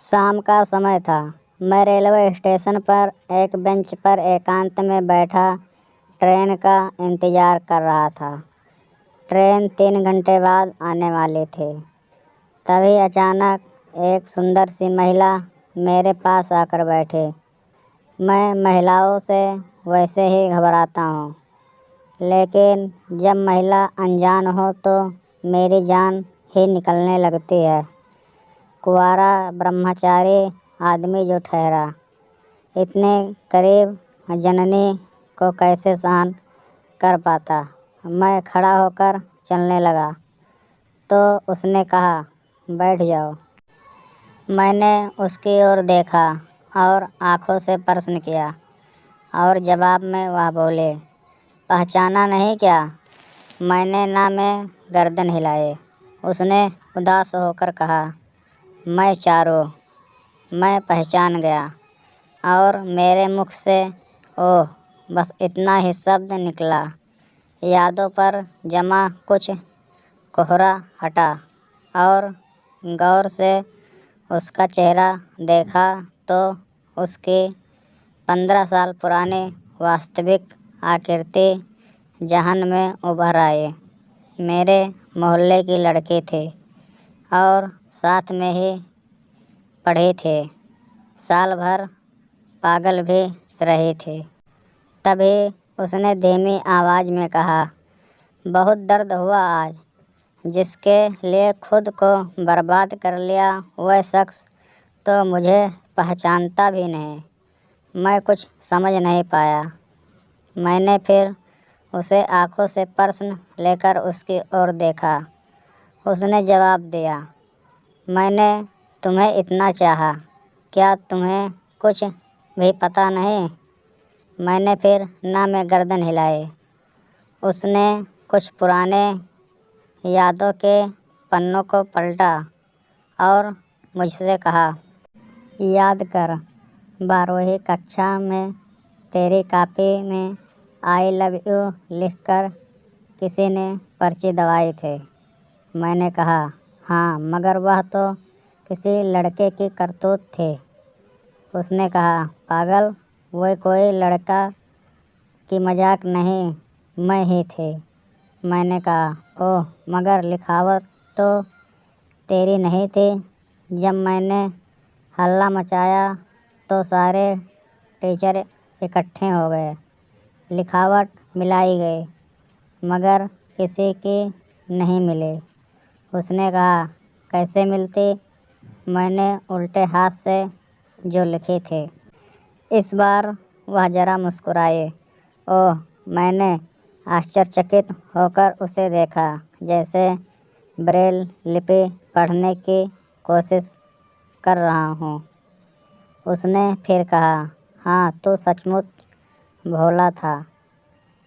शाम का समय था। मैं रेलवे स्टेशन पर एक बेंच पर एकांत में बैठा ट्रेन का इंतज़ार कर रहा था। ट्रेन 3 घंटे बाद आने वाली थी। तभी अचानक एक सुंदर सी महिला मेरे पास आकर बैठी। मैं महिलाओं से वैसे ही घबराता हूँ, लेकिन जब महिला अनजान हो तो मेरी जान ही निकलने लगती है। कुंवारा ब्रह्मचारी आदमी जो ठहरा, इतने करीब जननी को कैसे सहन कर पाता। मैं खड़ा होकर चलने लगा तो उसने कहा, बैठ जाओ। मैंने उसकी ओर देखा और आंखों से प्रश्न किया और जवाब में वह बोले, पहचाना नहीं क्या? मैंने ना में गर्दन हिलाई। उसने उदास होकर कहा, मैं चारू। मैं पहचान गया और मेरे मुख से ओह, बस इतना ही शब्द निकला। यादों पर जमा कुछ कोहरा हटा और गौर से उसका चेहरा देखा तो उसकी 15 साल पुरानी वास्तविक आकृति जहन में उभर आई। मेरे मोहल्ले की लड़की थी और साथ में ही पढ़ी थी। साल भर पागल भी रही थी। तभी उसने धीमी आवाज़ में कहा, बहुत दर्द हुआ आज। जिसके लिए खुद को बर्बाद कर लिया वह शख्स तो मुझे पहचानता भी नहीं। मैं कुछ समझ नहीं पाया। मैंने फिर उसे आंखों से प्रश्न लेकर उसकी ओर देखा। उसने जवाब दिया, मैंने तुम्हें इतना चाहा, क्या तुम्हें कुछ भी पता नहीं? मैंने फिर ना में गर्दन हिलाई। उसने कुछ पुराने यादों के पन्नों को पलटा और मुझसे कहा, याद कर, 12वीं कक्षा में तेरी कॉपी में आई लव यू लिखकर किसी ने पर्ची दबाई थी। मैंने कहा, हाँ, मगर वह तो किसी लड़के की करतूत थी। उसने कहा, पागल, वह कोई लड़का की मजाक नहीं, मैं ही थी। मैंने कहा, ओह, मगर लिखावट तो तेरी नहीं थी। जब मैंने हल्ला मचाया तो सारे टीचर इकट्ठे हो गए। लिखावट मिलाई गई मगर किसी की नहीं मिली। उसने कहा, कैसे मिलती? मैंने उल्टे हाथ से जो लिखी थी। इस बार वह जरा मुस्कुराई। ओह, मैंने आश्चर्यचकित होकर उसे देखा, जैसे ब्रेल लिपि पढ़ने की कोशिश कर रहा हूँ। उसने फिर कहा, हाँ, तू सचमुच भोला था।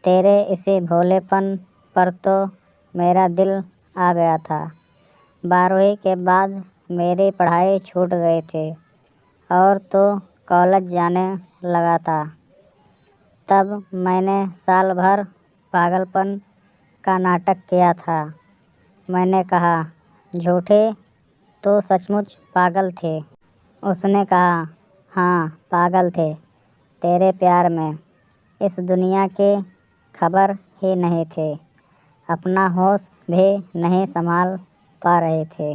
तेरे इसी भोलेपन पर तो मेरा दिल आ गया था। 12वीं के बाद मेरी पढ़ाई छूट गई थी और तो कॉलेज जाने लगा था। तब मैंने साल भर पागलपन का नाटक किया था। मैंने कहा, झूठे, तो सचमुच पागल थे। उसने कहा, हाँ, पागल थे, तेरे प्यार में। इस दुनिया की खबर ही नहीं थी। अपना होश भी नहीं संभाल पा रहे थे।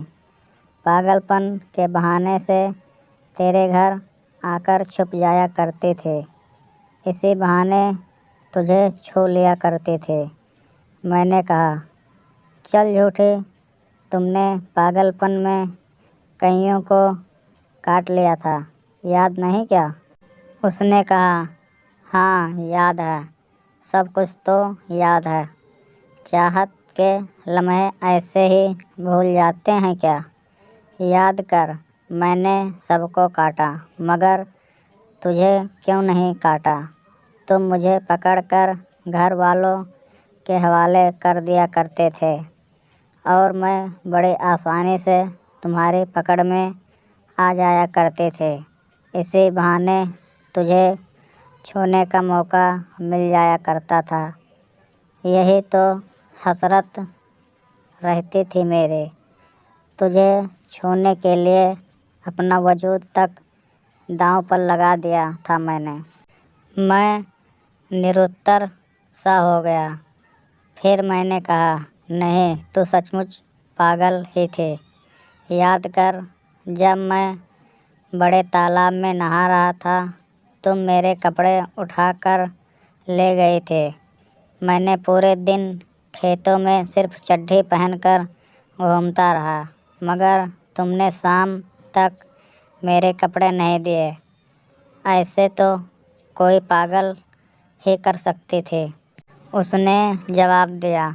पागलपन के बहाने से तेरे घर आकर छुप जाया करते थे। इसी बहाने तुझे छू लिया करते थे। मैंने कहा, चल झूठे, तुमने पागलपन में कईयों को काट लिया था, याद नहीं क्या? उसने कहा, हाँ, याद है, सब कुछ तो याद है। चाहत के लम्हे ऐसे ही भूल जाते हैं क्या? याद कर, मैंने सबको काटा, मगर तुझे क्यों नहीं काटा? तुम मुझे पकड़कर घर वालों के हवाले कर दिया करते थे और मैं बड़ी आसानी से तुम्हारी पकड़ में आ जाया करते थे। इसी बहाने तुझे छूने का मौका मिल जाया करता था। यही तो हसरत रहती थी मेरी, तुझे छूने के लिए अपना वजूद तक दांव पर लगा दिया था मैंने। मैं निरुत्तर सा हो गया। फिर मैंने कहा, नहीं, तू सचमुच पागल ही थे। याद कर, जब मैं बड़े तालाब में नहा रहा था, तुम मेरे कपड़े उठाकर ले गए थे। मैंने पूरे दिन खेतों में सिर्फ चड्ढी पहनकर घूमता रहा, मगर तुमने शाम तक मेरे कपड़े नहीं दिए। ऐसे तो कोई पागल ही कर सकती थी। उसने जवाब दिया,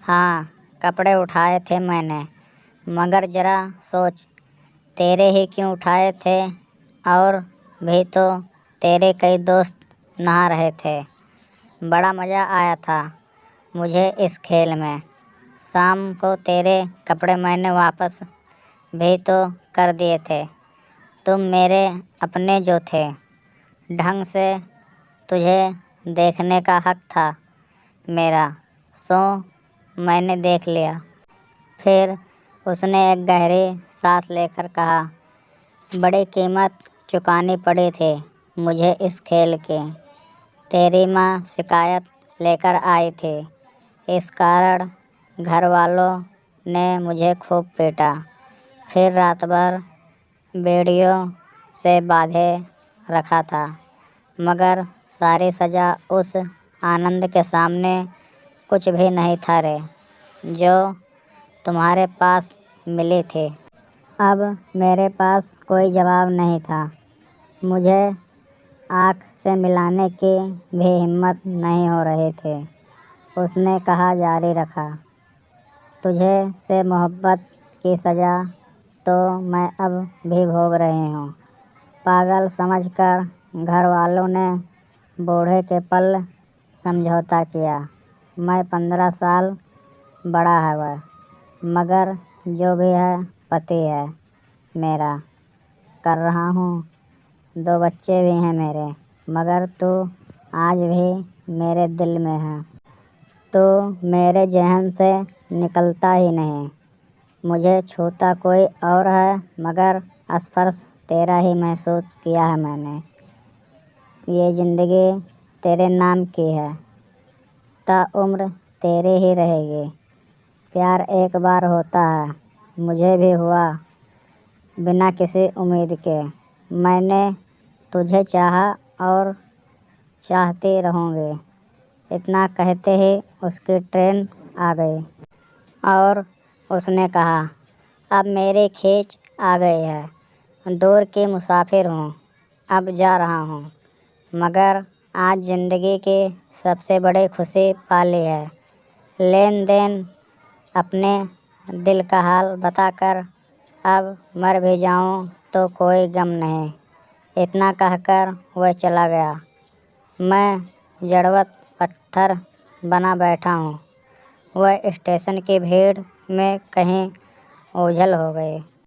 हाँ, कपड़े उठाए थे मैंने, मगर ज़रा सोच, तेरे ही क्यों उठाए थे? और भी तो तेरे कई दोस्त नहा रहे थे। बड़ा मज़ा आया था मुझे इस खेल में। शाम को तेरे कपड़े मैंने वापस भी तो कर दिए थे। तुम मेरे अपने जो थे। ढंग से तुझे देखने का हक था मेरा, सो मैंने देख लिया। फिर उसने एक गहरी सांस लेकर कहा, बड़ी कीमत चुकानी पड़ी थी मुझे इस खेल की। तेरी माँ शिकायत लेकर आई थी। इस कारण घर वालों ने मुझे खूब पीटा। फिर रात भर बेड़ियों से बांधे रखा था, मगर सारी सज़ा उस आनंद के सामने कुछ भी नहीं था रे, जो तुम्हारे पास मिली थी। अब मेरे पास कोई जवाब नहीं था। मुझे आँख से मिलाने की भी हिम्मत नहीं हो रही थी। उसने कहा, जारी रखा, तुझे से मोहब्बत की सज़ा तो मैं अब भी भोग रही हूँ। पागल समझकर घर वालों ने बूढ़े के पल समझौता किया। मैं 15 साल बड़ा है वह, मगर जो भी है पति है मेरा। कर रहा हूँ, 2 बच्चे भी हैं मेरे, मगर तू आज भी मेरे दिल में है। तो मेरे ज़हन से निकलता ही नहीं। मुझे छूता कोई और है, मगर स्पर्श तेरा ही महसूस किया है मैंने। ये ज़िंदगी तेरे नाम की है, ताउम्र तेरी ही रहेगी। प्यार एक बार होता है, मुझे भी हुआ बिना किसी उम्मीद के। मैंने तुझे चाहा और चाहती रहूँगी। इतना कहते ही उसकी ट्रेन आ गई और उसने कहा, अब मेरी खींच आ गई है। दूर की मुसाफिर हूँ, अब जा रहा हूँ, मगर आज ज़िंदगी की सबसे बड़ी खुशी पाली है। लेन देन अपने दिल का हाल बताकर अब मर भी जाऊँ तो कोई गम नहीं। इतना कहकर वह चला गया। मैं जड़वत पत्थर बना बैठा हूँ। वह स्टेशन की भीड़ में कहीं ओझल हो गई।